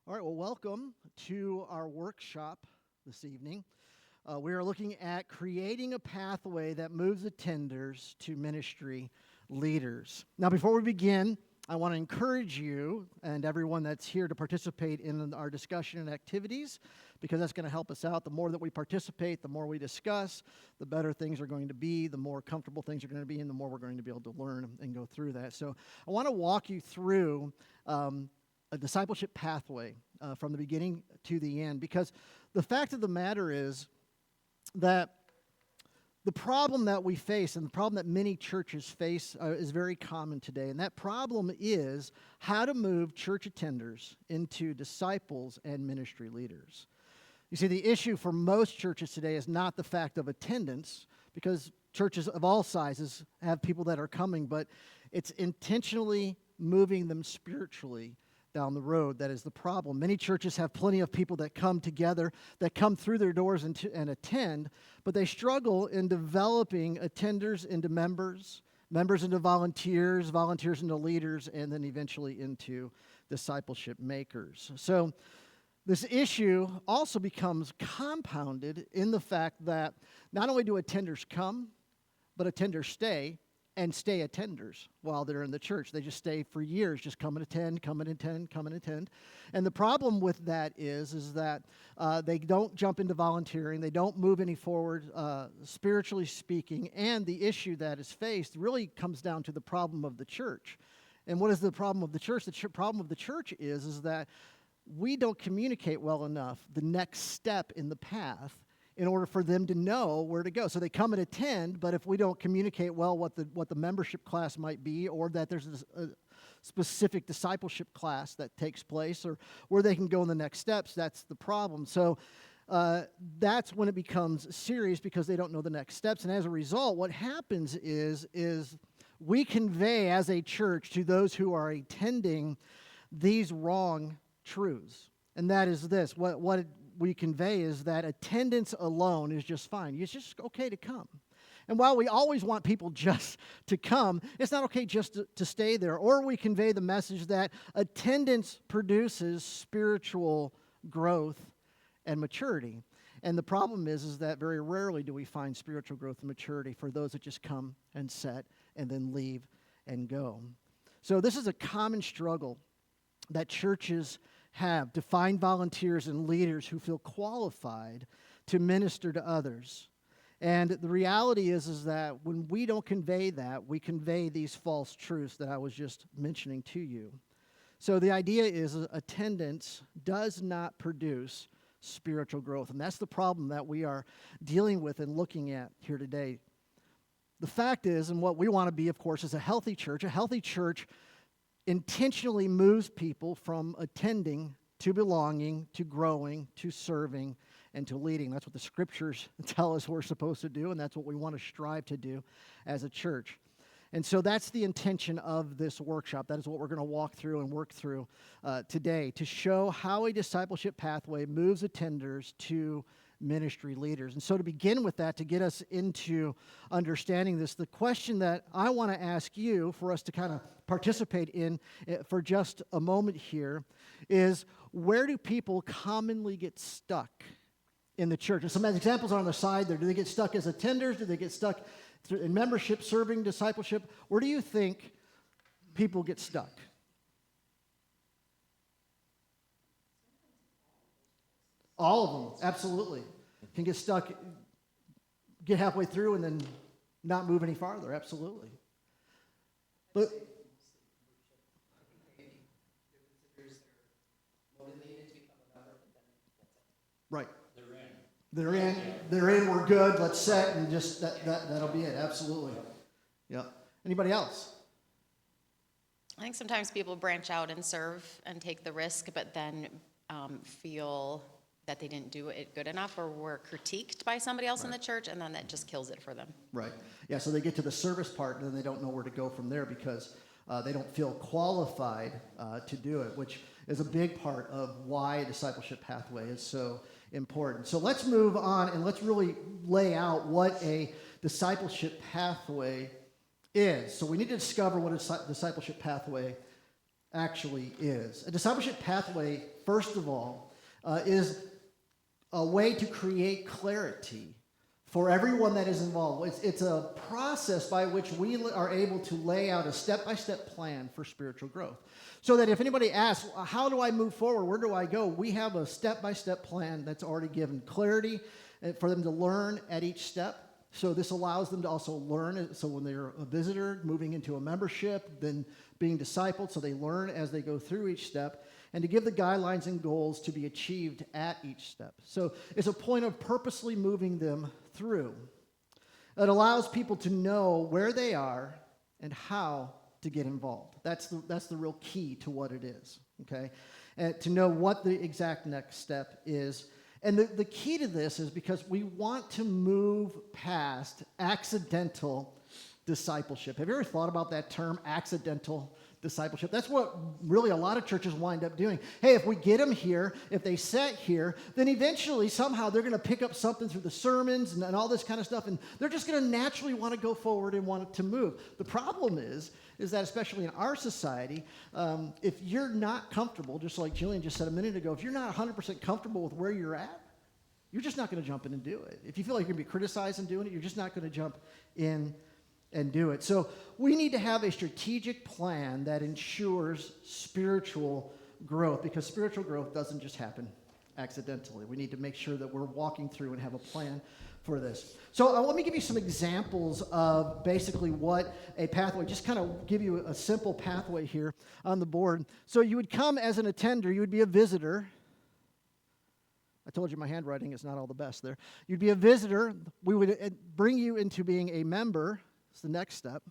All right, well, welcome to our workshop this evening. We are looking at creating a pathway that moves attenders to ministry leaders. Now, before we begin, I want to encourage you and everyone that's here to participate in our discussion and activities, because that's going to help us out. The more that we participate, the more we discuss, the better things are going to be, the more comfortable things are going to be, and the more we're going to be able to learn and go through that. So I want to walk you through a discipleship pathway from the beginning to the end, because the fact of the matter is that the problem that we face and the problem that many churches face is very common today, and that problem is how to move church attenders into disciples and ministry leaders. You see, the issue for most churches today is not the fact of attendance, because churches of all sizes have people that are coming, but it's intentionally moving them spiritually down the road that is the problem. Many churches have plenty of people that come together, that come through their doors and attend, but they struggle in developing attenders into members, members into volunteers, volunteers into leaders, and then eventually into discipleship makers. So this issue also becomes compounded in the fact that not only do attenders come, but attenders stay, and stay attenders while they're in the church. They just stay for years, just come and attend, come and attend, come and attend. And the problem with that is that they don't jump into volunteering, they don't move any forward, spiritually speaking, and the issue that is faced really comes down to the problem of the church. And what is the problem of the church? The problem of the church is that we don't communicate well enough the next step in the path in order for them to know where to go. So they come and attend, but if we don't communicate well what the membership class might be, or that there's a specific discipleship class that takes place, or where they can go in the next steps, that's the problem. So that's when it becomes serious, because they don't know the next steps. And as a result, what happens is we convey as a church to those who are attending these wrong truths. And that is this: what we convey is that attendance alone is just fine. It's just okay to come. And while we always want people just to come, it's not okay just to stay there. Or we convey the message that attendance produces spiritual growth and maturity. And the problem is that very rarely do we find spiritual growth and maturity for those that just come and sit and then leave and go. So this is a common struggle that churches have, to find volunteers and leaders who feel qualified to minister to others. And the reality is that when we don't convey that, we convey these false truths that I was just mentioning to you. So the idea is attendance does not produce spiritual growth, and that's the problem that we are dealing with and looking at here today. The fact is, and what we want to be, of course, is a healthy church. A healthy church intentionally moves people from attending to belonging, to growing, to serving, and to leading. That's what the scriptures tell us we're supposed to do, and that's what we want to strive to do as a church. And so that's the intention of this workshop. That is what we're going to walk through and work through today, to show how a discipleship pathway moves attenders to ministry leaders. And so to begin with that, to get us into understanding this, the question that I want to ask you, for us to kind of participate in for just a moment here, is where do people commonly get stuck in the church? And some examples are on the side there. Do they get stuck as attenders? Do they get stuck in membership, serving, discipleship? Where do you think people get stuck? All of them, absolutely. Can get stuck, get halfway through, and then not move any farther, absolutely. But right. They're in, we're good, let's set, and just that'll be it, absolutely. Yeah. Anybody else? I think sometimes people branch out and serve and take the risk, but then feel that they didn't do it good enough, or were critiqued by somebody else in the church, and then that just kills it for them. Right. Yeah, so they get to the service part, and then they don't know where to go from there, because they don't feel qualified to do it, which is a big part of why a discipleship pathway is so important. So let's move on, and let's really lay out what a discipleship pathway is. So we need to discover what a discipleship pathway actually is. A discipleship pathway, first of all, is a way to create clarity for everyone that is involved. It's a process by which we are able to lay out a step-by-step plan for spiritual growth. So that if anybody asks, how do I move forward? Where do I go? We have a step-by-step plan that's already given clarity for them to learn at each step. So this allows them to also learn. So when they're a visitor, moving into a membership, then being discipled, so they learn as they go through each step, and to give the guidelines and goals to be achieved at each step. So it's a point of purposely moving them through. It allows people to know where they are and how to get involved. That's the real key to what it is, okay? And to know what the exact next step is. And the key to this is because we want to move past accidental discipleship. Have you ever thought about that term, accidental discipleship? That's what really a lot of churches wind up doing. Hey, if we get them here, if they sit here, then eventually somehow they're going to pick up something through the sermons and all this kind of stuff, and they're just going to naturally want to go forward and want to move. The problem is that especially in our society, if you're not comfortable, just like Jillian just said a minute ago, if you're not 100% comfortable with where you're at, you're just not going to jump in and do it. If you feel like you're going to be criticized and doing it, you're just not going to jump in and do it. So we need to have a strategic plan that ensures spiritual growth, because spiritual growth doesn't just happen accidentally. We need to make sure that we're walking through and have a plan for this. So let me give you some examples of basically what a pathway, just kind of give you a simple pathway here on the board. So you would come as an attender, you would be a visitor. I told you my handwriting is not all the best there. You'd be a visitor. We would bring you into being a member. It's the next step.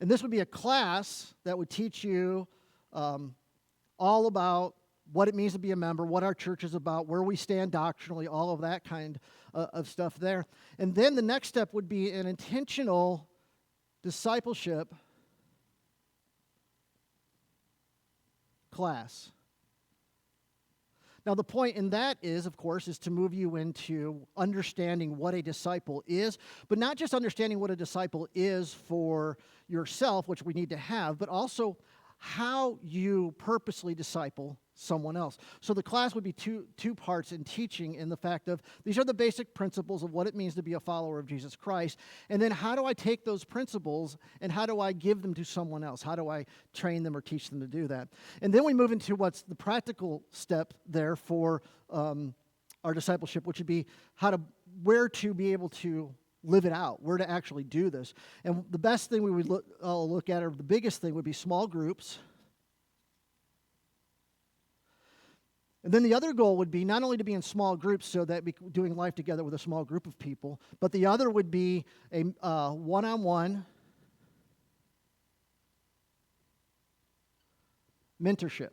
And this would be a class that would teach you all about what it means to be a member, what our church is about, where we stand doctrinally, all of that kind of stuff there. And then the next step would be an intentional discipleship class. Now, the point in that is, of course, is to move you into understanding what a disciple is, but not just understanding what a disciple is for yourself, which we need to have, but also how you purposely disciple someone else. So the class would be two parts in teaching, in the fact of these are the basic principles of what it means to be a follower of Jesus Christ, and then how do I take those principles and how do I give them to someone else? How do I train them or teach them to do that? And then we move into what's the practical step there for our discipleship, which would be where to be able to live it out, where to actually do this. And the best thing we would look at, or the biggest thing, would be small groups. And then the other goal would be not only to be in small groups so that we're doing life together with a small group of people, but the other would be a one-on-one mentorship.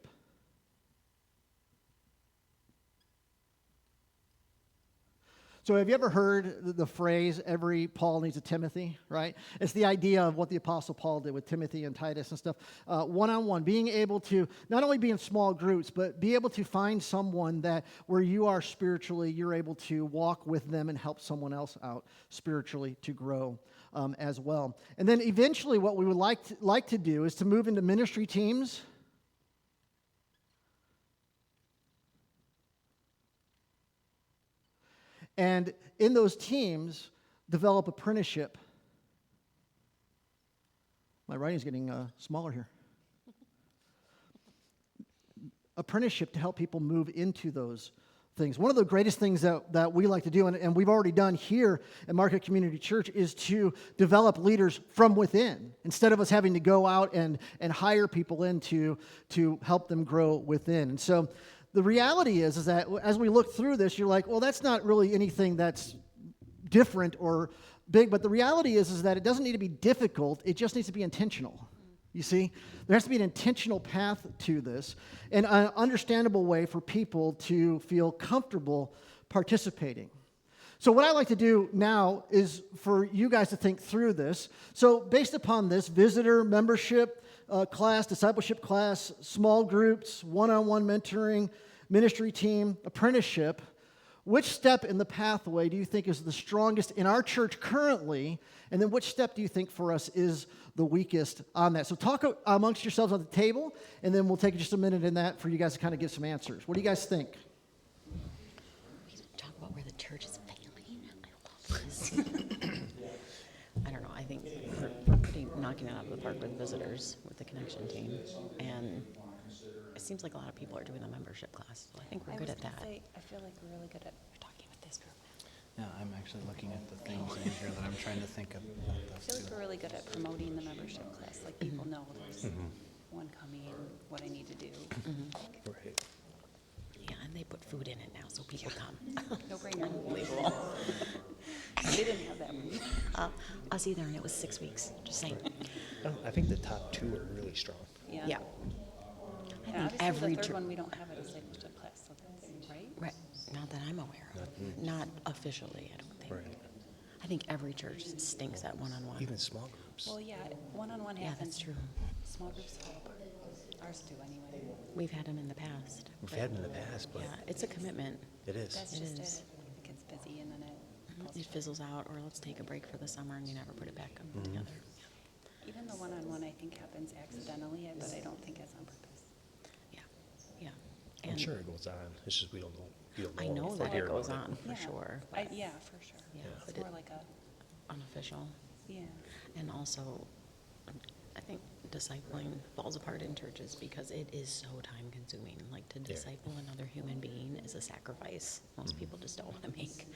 So have you ever heard the phrase, every Paul needs a Timothy, right? It's the idea of what the Apostle Paul did with Timothy and Titus and stuff. One-on-one, being able to not only be in small groups, but be able to find someone that where you are spiritually, you're able to walk with them and help someone else out spiritually to grow as well. And then eventually what we would like to do is to move into ministry teams. And in those teams, develop apprenticeship. My writing's getting smaller here. Apprenticeship to help people move into those things. One of the greatest things that we like to do, and we've already done here at Market Community Church, is to develop leaders from within, instead of us having to go out and hire people in to help them grow within. And so the reality is that as we look through this, you're like, well, that's not really anything that's different or big. But the reality is that it doesn't need to be difficult. It just needs to be intentional. You see? There has to be an intentional path to this, and an understandable way for people to feel comfortable participating. So what I like to do now is for you guys to think through this. So based upon this, visitor, membership, class, discipleship class, small groups, one-on-one mentoring, ministry team, apprenticeship, which step in the pathway do you think is the strongest in our church currently? And then which step do you think for us is the weakest on that? So talk amongst yourselves at the table, and then we'll take just a minute in that for you guys to kind of give some answers. What do you guys think? Talk about where the church is failing. I love this. I don't know. I think we're pretty knocking it out of the park with visitors, with the connection team. And it seems like a lot of people are doing the membership class. So I think we're good at that. I feel like we're really good at Talking with this group. Yeah, I'm actually looking at the things in here that I'm trying to think of. I feel like we're really good at promoting the membership class. Like people know there's one coming, what I need to do. Right. Yeah, and they put food in it now, so people come. No brainer. Unbelievable. They didn't have that one. Us either, and it was 6 weeks. Just saying. I think the top two are really strong. Yeah. Yeah. I And think obviously every the third church. one we don't have a discipleship class, so that's right. Right. Not that I'm aware of. Not officially, I don't think. Right. I think every church stinks at one-on-one. Even small groups. Well, yeah, one-on-one Yeah, happens. that's true. Small groups fall apart. Ours do anyway. We've had them in the past. We've but had them in the past, but Yeah, it's a commitment. it is. That's It just is. it. It gets busy and then It fizzles out, or let's take a break for the summer and you never put it back up together. even the one-on-one I think happens accidentally, but I don't think it's on purpose. Yeah, yeah. I'm And sure it goes on. It's just we don't know. You don't know I know if that we're it goes about on for Yeah. sure, Yeah, for sure. Yeah, It's but more it- like a, unofficial. yeah. And also, I think discipling falls apart in churches because it is so time consuming. Like to disciple another human being is a sacrifice most people just don't want to make.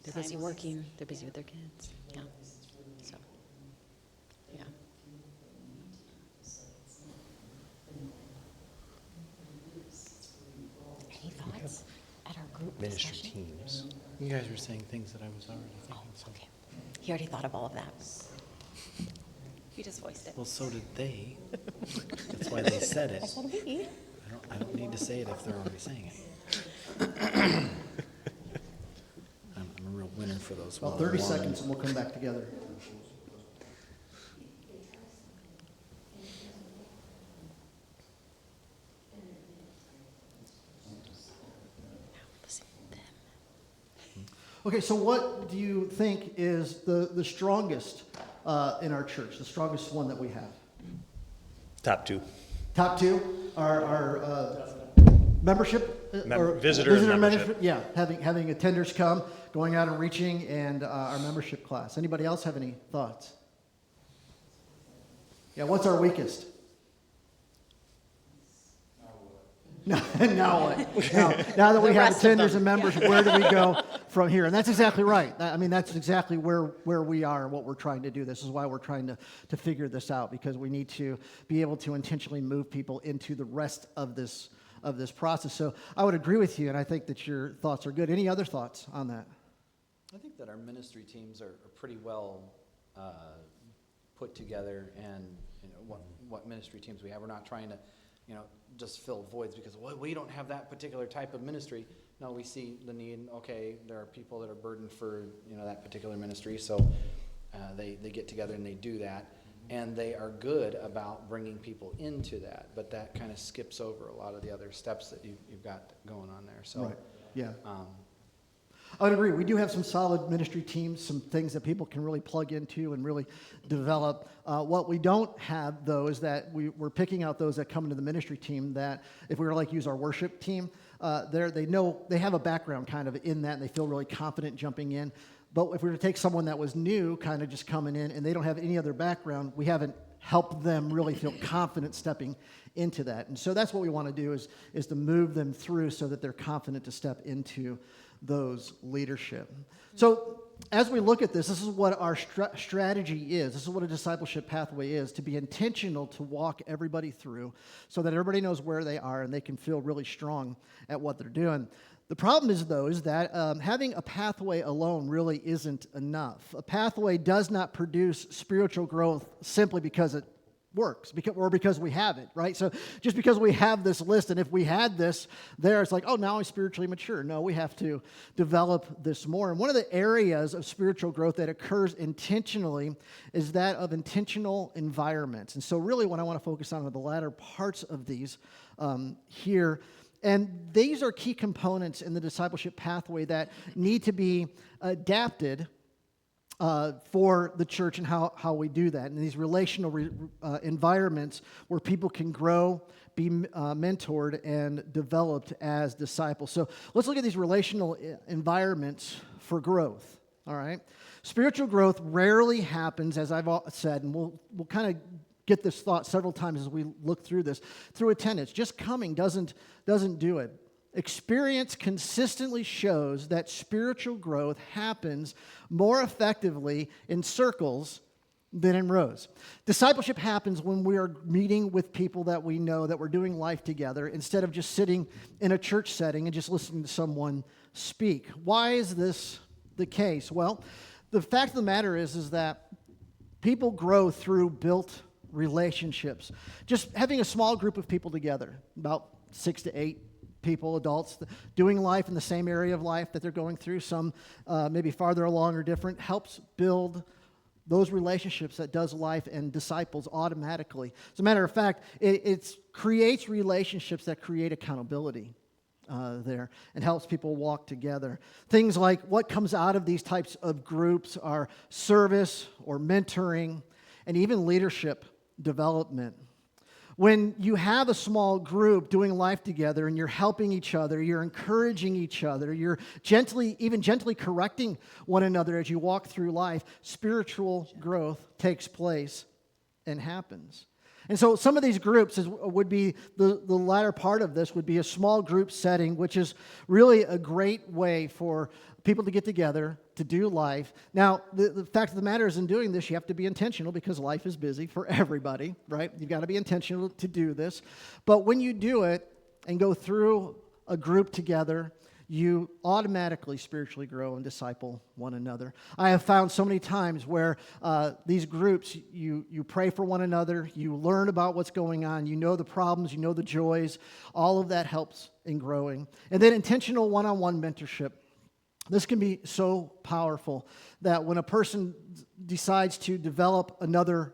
They're busy Time. working, they're busy with their kids, yeah. So, yeah. Any thoughts at our group ministry discussion? teams. You guys were saying things that I was already Oh, thinking. So. okay. He already thought of all of that. You just voiced it. Well, so did they. That's why they said it. So do we. I don't need to say it if they're already saying it. I'm a real winner for those. About one-on-one. 30 seconds, and we'll come back together. Listen to them. Okay, so what do you think is the strongest in our church, the strongest one that we have? Top two. Top two are membership or Visitor and membership. Yeah, having attenders come, going out and reaching, and our membership class. Anybody else have any thoughts? Yeah, what's our weakest? Now what? Now that we The have rest of attenders them. and members, where do we go from here? And that's exactly right. I mean, that's exactly where we are and what we're trying to do. This is why we're trying to figure this out, because we need to be able to intentionally move people into the rest of this process. So I would agree with you, and I think that your thoughts are good. Any other thoughts on that? I think that our ministry teams are pretty well put together, and what ministry teams we have. We're not trying to, just fill voids because we don't have that particular type of ministry. No, we see the need. Okay, there are people that are burdened for that particular ministry, so they get together and they do that, and they are good about bringing people into that. But that kind of skips over a lot of the other steps that you've got going on there. So. Right. Yeah. Um, I would agree. We do have some solid ministry teams, some things that people can really plug into and really develop. What we don't have, though, is that we're picking out those that come into the ministry team that, if we were like use our worship team, they have a background kind of in that, and they feel really confident jumping in. But if we were to take someone that was new, kind of just coming in, and they don't have any other background, we haven't helped them really feel confident stepping into that. And so that's what we want to do is to move them through so that they're confident to step into those leadership. So as we look at this is what our strategy is. This is what a discipleship pathway is, to be intentional to walk everybody through so that everybody knows where they are and they can feel really strong at what they're doing. The problem is that having a pathway alone really isn't enough. A pathway does not produce spiritual growth simply because it works, or because we have it, right? So just because we have this list, and if we had this there, it's like, oh, now I'm spiritually mature. No, we have to develop this more. And one of the areas of spiritual growth that occurs intentionally is that of intentional environments. And so really what I want to focus on are the latter parts of these here And these are key components in the discipleship pathway that need to be adapted for the church and how we do that. And these relational environments where people can grow, be mentored, and developed as disciples. So let's look at these relational environments for growth, all right? Spiritual growth rarely happens, as I've said, and we'll kind of get this thought several times as we look through this, through attendance. Just coming doesn't do it. Experience consistently shows that spiritual growth happens more effectively in circles than in rows. Discipleship happens when we are meeting with people that we know, that we're doing life together, instead of just sitting in a church setting and just listening to someone speak. Why is this the case? Well, the fact of the matter is that people grow through built relationships. Just having a small group of people together, about 6 to 8 people, adults, doing life in the same area of life that they're going through, some maybe farther along or different, helps build those relationships that does life and disciples automatically. As a matter of fact, it creates relationships that create accountability there and helps people walk together. Things like what comes out of these types of groups are service or mentoring and even leadership development. When you have a small group doing life together and you're helping each other, you're encouraging each other, you're gently correcting one another as you walk through life, spiritual growth takes place and happens. And so some of these groups would be, the latter part of this would be a small group setting, which is really a great way for people to get together, to do life. Now, the fact of the matter is, in doing this, you have to be intentional because life is busy for everybody, right? You've got to be intentional to do this. But when you do it and go through a group together, you automatically spiritually grow and disciple one another. I have found so many times where these groups, you pray for one another, you learn about what's going on, you know the problems, you know the joys, all of that helps in growing. And then intentional one-on-one mentorship. This can be so powerful that when a person decides to develop another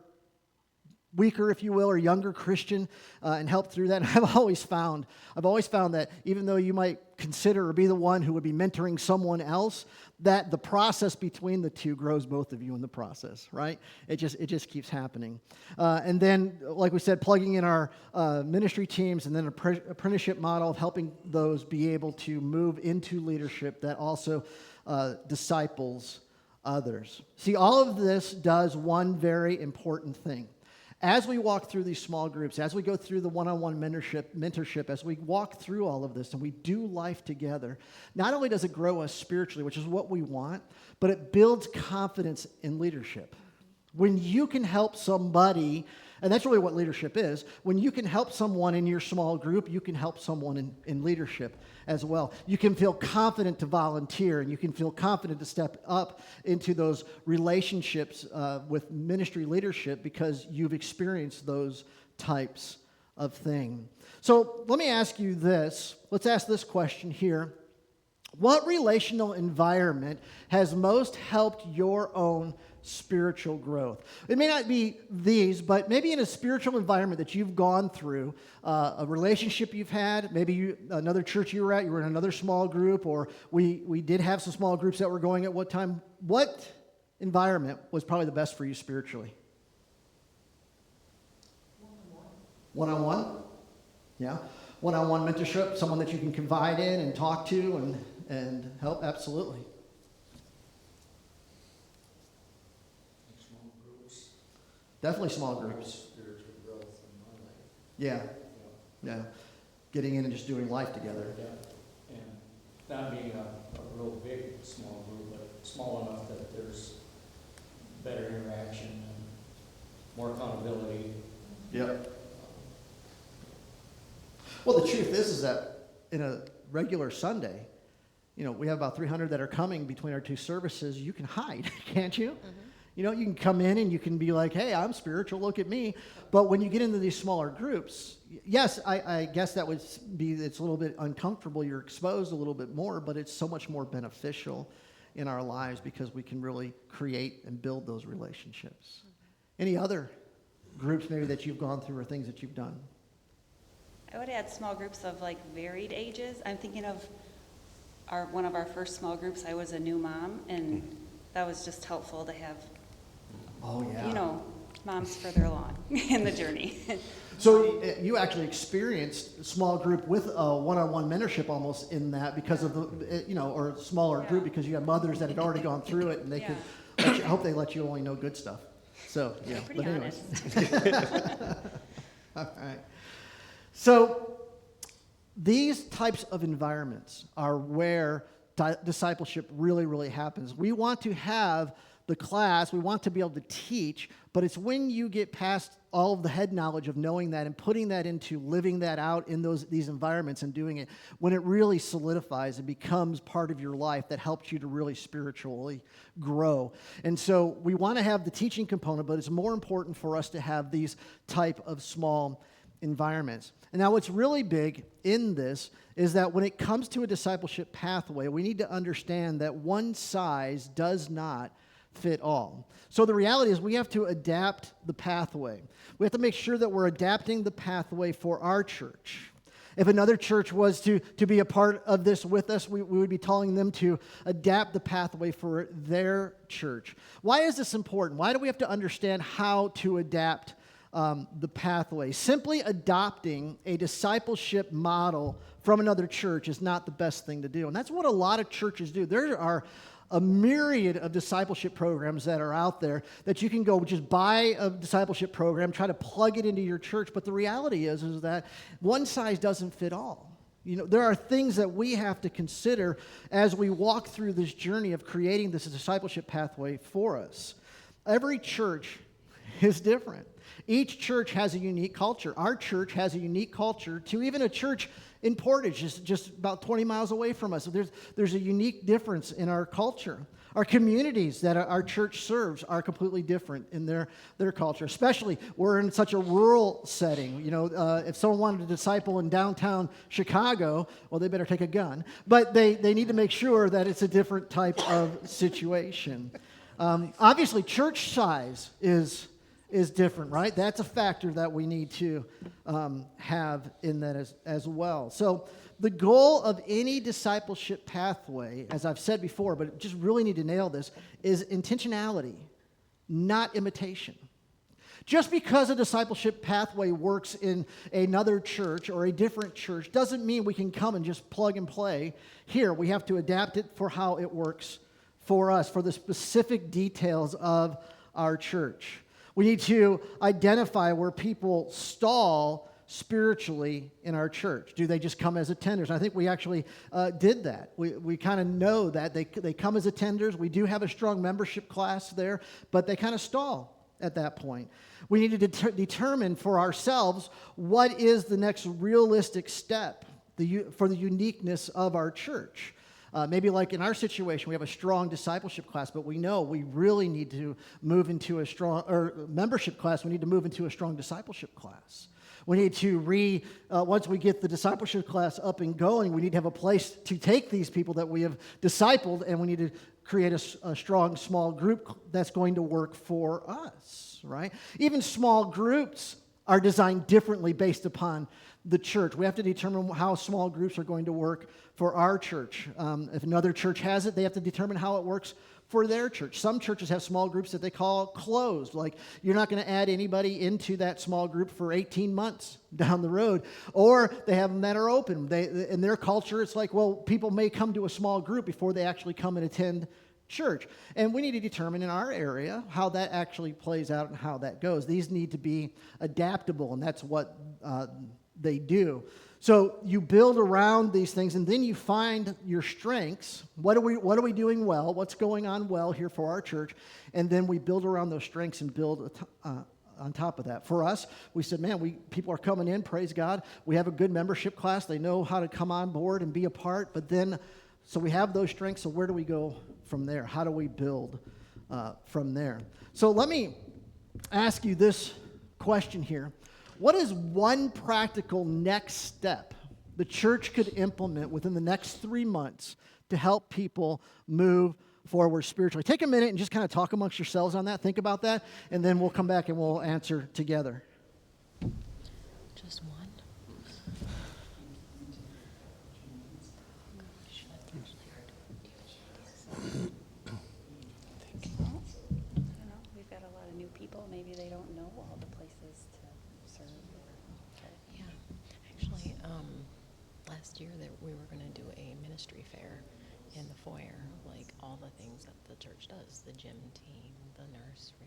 weaker, if you will, or younger Christian and help through that, I've always found that even though you might consider or be the one who would be mentoring someone else, that the process between the two grows both of you in the process, right? It just keeps happening. And then, like we said, plugging in our ministry teams and then an apprenticeship model of helping those be able to move into leadership that also disciples others. See, all of this does one very important thing. As we walk through these small groups, as we go through the one-on-one mentorship, as we walk through all of this and we do life together, not only does it grow us spiritually, which is what we want, but it builds confidence in leadership. When you can help somebody, and that's really what leadership is, when you can help someone in your small group, you can help someone in leadership as well. You can feel confident to volunteer, and you can feel confident to step up into those relationships with ministry leadership because you've experienced those types of things. So let me ask you this. Let's ask this question here. What relational environment has most helped your own spiritual growth? It may not be these, but maybe in a spiritual environment that you've gone through, a relationship you've had, maybe another church you were at, you were in another small group, or we did have some small groups that were going at what time. What environment was probably the best for you spiritually? One-on-one? Yeah. One-on-one mentorship, someone that you can confide in and talk to and help? Absolutely. Small groups. Definitely small groups. Spiritual growth in my life. Yeah. Yeah. Getting in and just doing life together. Yeah. And not being a real big small group, but small enough that there's better interaction and more accountability. Yep. Well, the truth is that in a regular Sunday, we have about 300 that are coming between our two services. You can hide, can't you? Mm-hmm. You can come in and you can be like, hey, I'm spiritual, look at me. But when you get into these smaller groups, yes, I guess that would be, it's a little bit uncomfortable. You're exposed a little bit more, but it's so much more beneficial in our lives because we can really create and build those relationships. Mm-hmm. Any other groups maybe that you've gone through or things that you've done? I would add small groups of like varied ages. I'm thinking of one of our first small groups, I was a new mom, and that was just helpful to have, Oh, yeah. you know, moms further along in the journey. So you actually experienced a small group with a one-on-one mentorship almost in that because of the, or a smaller Yeah. group because you had mothers that had already gone through it and they could, I hope they let you only know good stuff. So, yeah. Pretty But anyways. honest. All right. So these types of environments are where discipleship really, really happens. We want to have the class, we want to be able to teach, but it's when you get past all of the head knowledge of knowing that and putting that into living that out in these environments and doing it, when it really solidifies and becomes part of your life that helps you to really spiritually grow. And so we want to have the teaching component, but it's more important for us to have these type of small environments. And now what's really big in this is that when it comes to a discipleship pathway, we need to understand that one size does not fit all. So the reality is we have to adapt the pathway. We have to make sure that we're adapting the pathway for our church. If another church was to be a part of this with us, we would be telling them to adapt the pathway for their church. Why is this important? Why do we have to understand how to adapt the pathway? Simply adopting a discipleship model from another church is not the best thing to do. And that's what a lot of churches do. There are a myriad of discipleship programs that are out there that you can go just buy a discipleship program, try to plug it into your church. But the reality is that one size doesn't fit all. There are things that we have to consider as we walk through this journey of creating this discipleship pathway for us. Every church is different. Each church has a unique culture. Our church has a unique culture to even a church in Portage, just about 20 miles away from us. So there's a unique difference in our culture. Our communities that our church serves are completely different in their culture. Especially, we're in such a rural setting. If someone wanted to disciple in downtown Chicago, well, they better take a gun. But they need to make sure that it's a different type of situation. Obviously, church size is different, right? That's a factor that we need to have in that as well. So the goal of any discipleship pathway, as I've said before, but just really need to nail this, is intentionality, not imitation. Just because a discipleship pathway works in another church or a different church doesn't mean we can come and just plug and play here. We have to adapt it for how it works for us, for the specific details of our church. We need to identify where people stall spiritually in our church. Do they just come as attenders? I think we actually did that. We kind of know that they come as attenders. We do have a strong membership class there, but they kind of stall at that point. We need to determine for ourselves what is the next realistic step for the uniqueness of our church. Maybe like in our situation, we have a strong discipleship class, but we know we really need to move into a strong, or membership class, we need to move into a strong discipleship class. We need to once we get the discipleship class up and going, we need to have a place to take these people that we have discipled, and we need to create a strong small group that's going to work for us, right? Even small groups are designed differently based upon the church. We have to determine how small groups are going to work for our church. If another church has it, they have to determine how it works for their church. Some churches have small groups that they call closed. Like, you're not going to add anybody into that small group for 18 months down the road. Or they have them that are open. In their culture, it's like, well, people may come to a small group before they actually come and attend church. And we need to determine in our area how that actually plays out and how that goes. These need to be adaptable, and that's what they do. So you build around these things, and then you find your strengths. What are we doing well? What's going on well here for our church? And then we build around those strengths and build on top of that. For us, we said, man, people are coming in, praise God. We have a good membership class. They know how to come on board and be a part. But then, so we have those strengths, so where do we go from there? How do we build from there? So let me ask you this question here. What is one practical next step the church could implement within the next 3 months to help people move forward spiritually? Take a minute and just kind of talk amongst yourselves on that. Think about that, and then we'll come back and we'll answer together. Just one? maybe they don't know all the places to serve. Yeah, actually, last year that we were gonna do a ministry fair in the foyer, like all the things that the church does, the gym team, the nursery,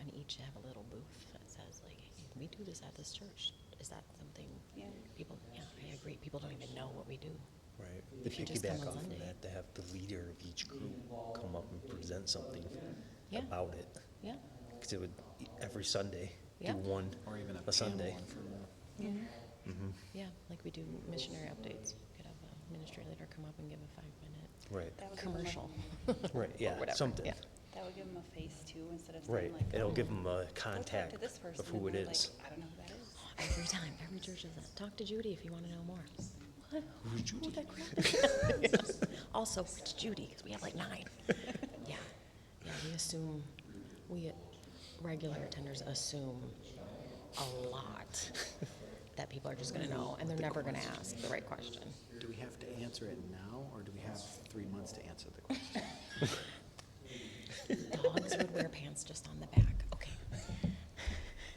and each have a little booth that says like, hey, we do this at this church. Is that something Yeah. people, yeah, I agree, people don't even know what we do. Right. If If you you just back come on off from Sunday. that, to have the leader of each group come up and present something Yeah. about it. Yeah, Because it would, every Sunday, Yeah. do one Or even a Sunday. yeah, like we do missionary updates. We could have a ministry leader come up and give a 5-minute Right, That would give 'em a- commercial. right, yeah, whatever, something. yeah. That would give them a face too, instead of Right, saying like, it'll oh, give them a go talk contact to this person, of who and it they're like, is. I don't know who that is. Every time, every church does that. Talk to Judy if you want to know more. What? Who's Judy? Who that crap is? Also, it's Judy, because we have like 9. Yeah, yeah, we regular attenders assume a lot that people are just going to know, and they're never going to ask the right question. Do we have to answer it now, or do we have 3 months to answer the question? Dogs would wear pants just on the back. Okay.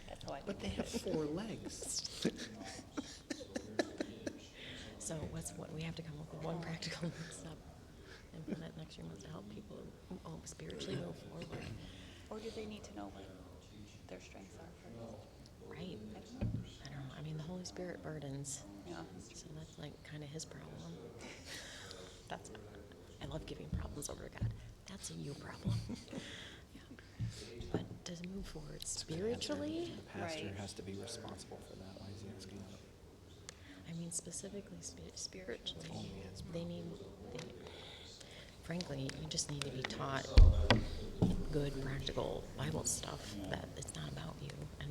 That's how I But think. they have 4 legs. So what we have to come up with one practical step implement next year months to help people spiritually move forward. Or do they need to know what their strengths are first? Right. I don't know. I mean, the Holy Spirit burdens. Yeah. So that's like kind of his problem. I love giving problems over to God. That's a you problem. Yeah. But to move forward spiritually, The pastor Right. has to be responsible for that. Why is he asking that? I mean, specifically spiritually, frankly, you just need to be taught good, practical Bible stuff, that it's not about you, and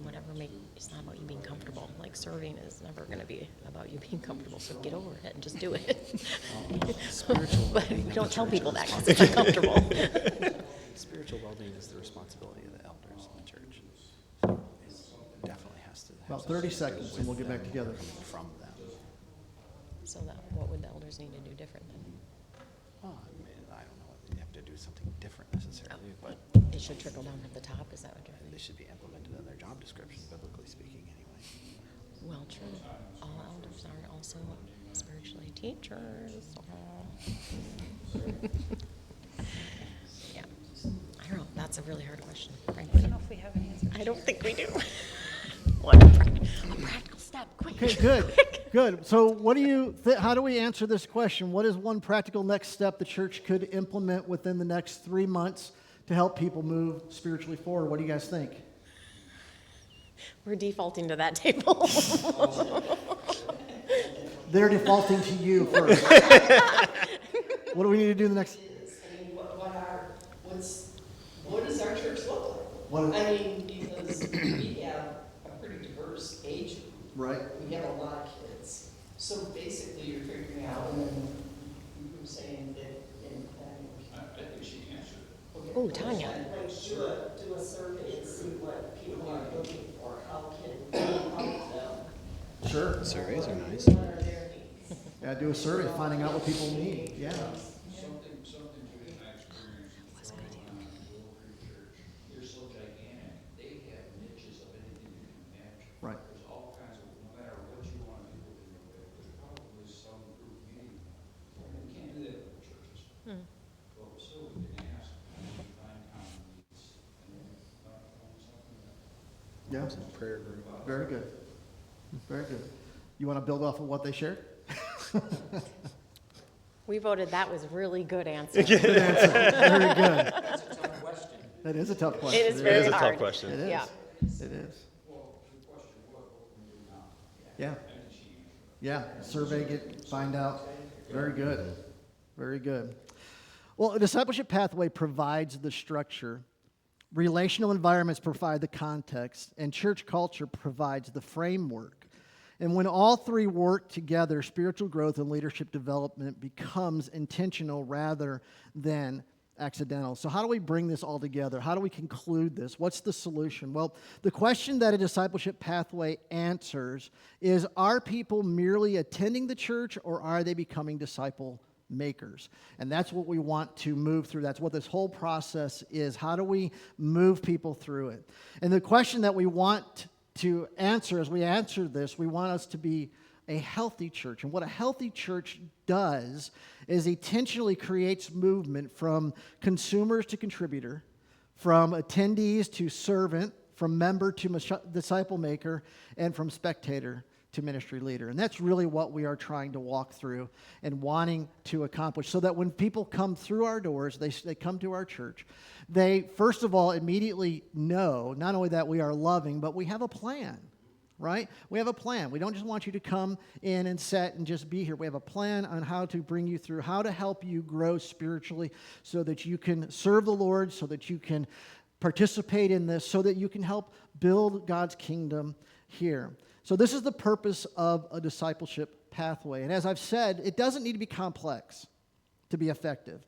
it's not about you being comfortable. Like, serving is never going to be about you being comfortable, so get over it and just do it. Spiritual But well-being we of don't the tell church people is that because it's uncomfortable. Spiritual well-being is the responsibility of the elders in the church. So it definitely has to. About have 30 something seconds, and we'll with get back them together. coming from them. So what would the elders need to do different then? Well, I mean, I don't know, they have to do something different necessarily, but It should trickle down from the top, is that what you're they saying? should be implemented in their job description, biblically speaking, anyway. Well, true. All elders are also spiritually teachers. Yeah. I don't know. That's a really hard question, I frankly. don't know if we have an answer. I don't think we do. What a practical step. Quick. Okay, good, good. So what do you, how do we answer this question? What is one practical next step the church could implement within the next 3 months to help people move spiritually forward? What do you guys think? We're defaulting to that table. They're defaulting to you first. What do we need to do in the next? I mean, what does our church look like? What- I mean, because we have a pretty diverse age group. Right. We have a lot of kids. So basically, you're figuring out, and then you're saying that, and I think she answered it. Oh, Tanya. Like, do a survey and see what people are looking for, how can we help them? Sure. Surveys are nice. What are their needs? Yeah, do a survey, finding out what people need. Yeah. Something Judy and I experienced in the Little Creek Church, they're so gigantic, they have niches of anything you can imagine. Right. There's all kinds of, no matter what you want to do with it, there's probably some group meeting. We can't do that with the churches. But still, we can ask, and we find common needs, and then something that Yeah. Prayer group. Very good. Very good. You want to build off of what they shared? We voted that was really good answer. Good answer. Very good. That is a tough question. It is It very is a hard. tough question. It is. Yeah. It is. Yeah. Yeah. Survey, find out. Very good. Very good. Well, a discipleship pathway provides the structure. Relational environments provide the context, and church culture provides the framework. And when all three work together, spiritual growth and leadership development becomes intentional rather than accidental. So how do we bring this all together? How do we conclude this? What's the solution? Well, the question that a discipleship pathway answers is, are people merely attending the church, or are they becoming disciple makers. And that's what we want to move through. That's what this whole process is. How do we move people through it? And the question that we want to answer, as we answer this, we want us to be a healthy church. And what a healthy church does is intentionally creates movement from consumers to contributor, from attendees to servant, from member to disciple maker, and from spectator to ministry leader. And that's really what we are trying to walk through and wanting to accomplish, so that when people come through our doors, they come to our church, they first of all immediately know not only that we are loving, but we have a plan, right? We have a plan. We don't just want you to come in and sit and just be here. We have a plan on how to bring you through, how to help you grow spiritually so that you can serve the Lord, so that you can participate in this, so that you can help build God's kingdom here. So this is the purpose of a discipleship pathway. And as I've said, it doesn't need to be complex to be effective.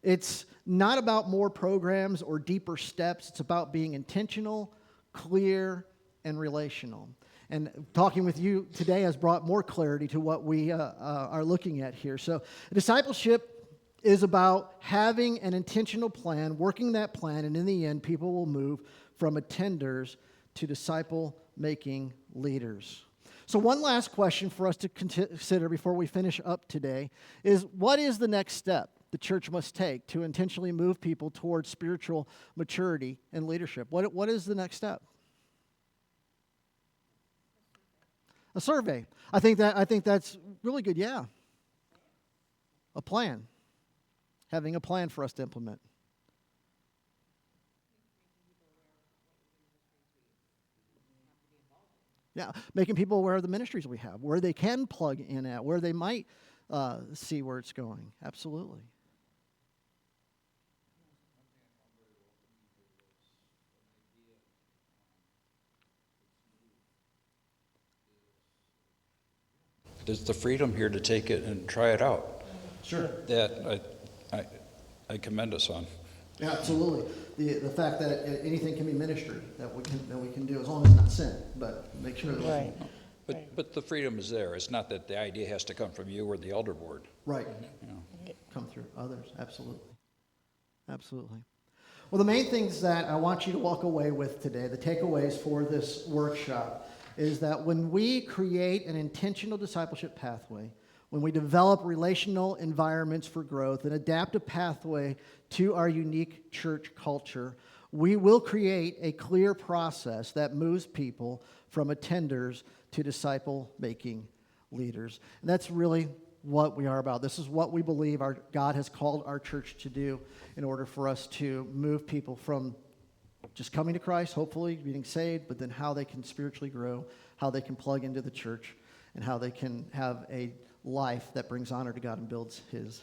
It's not about more programs or deeper steps. It's about being intentional, clear, and relational. And talking with you today has brought more clarity to what we are looking at here. So discipleship is about having an intentional plan, working that plan, and in the end, people will move from attenders to disciple-making leaders. So one last question for us to consider before we finish up today is, what is the next step the church must take to intentionally move people towards spiritual maturity and leadership? What is the next step? A survey. I think that's really good, yeah. A plan. Having a plan for us to implement. Yeah, making people aware of the ministries we have, where they can plug in at, where they might see where it's going. Absolutely. There's the freedom here to take it and try it out. Sure. That I commend us on. Yeah, absolutely. The fact that anything can be ministry that we can do, as long as it's not sin, but make sure that Right. But the freedom is there. It's not that the idea has to come from you or the elder board. right You know. come through others. Absolutely. Absolutely. Well, the main things that I want you to walk away with today, the takeaways for this workshop, is that when we create an intentional discipleship pathway, when we develop relational environments for growth and adapt a pathway to our unique church culture, we will create a clear process that moves people from attenders to disciple-making leaders. And that's really what we are about. This is what we believe God has called our church to do in order for us to move people from just coming to Christ, hopefully being saved, but then how they can spiritually grow, how they can plug into the church, and how they can have a life that brings honor to God and builds His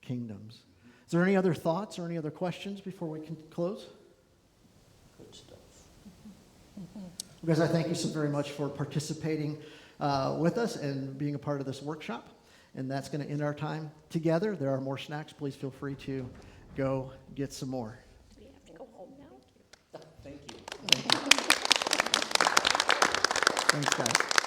kingdoms. Is there any other thoughts or any other questions before we can close? Good stuff. You guys, I thank you so very much for participating with us and being a part of this workshop. And that's going to end our time together. There are more snacks. Please feel free to go get some more. Do we have to go home now? Thank you. Thanks, guys.